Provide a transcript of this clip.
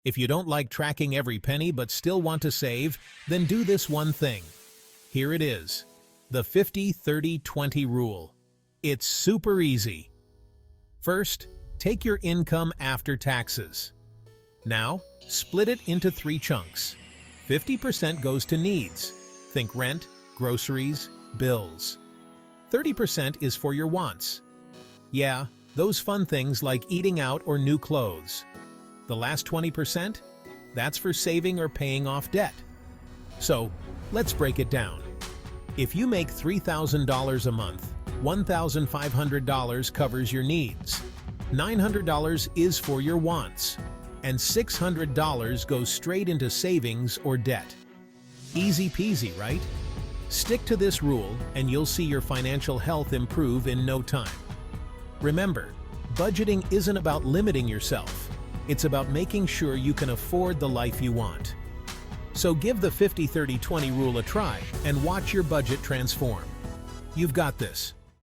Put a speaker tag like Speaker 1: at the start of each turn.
Speaker 1: If you don't like tracking every penny but still want to save, then do this one thing. Here it is, the 50-30-20 rule. It's super easy. First, take your income after taxes. Now, split it into 3 chunks. 50% goes to needs. Think rent, groceries, bills. 30% is for your wants. Yeah, those fun things like eating out or new clothes. The last 20%? That's for saving or paying off debt. So, let's break it down. If you make $3,000 a month, $1,500 covers your needs. $900 is for your wants, and $600 goes straight into savings or debt. Easy peasy, right? Stick to this rule and you'll see your financial health improve in no time. Remember, budgeting isn't about limiting yourself. It's about making sure you can afford the life you want. So give the 50-30-20 rule a try and watch your budget transform. You've got this.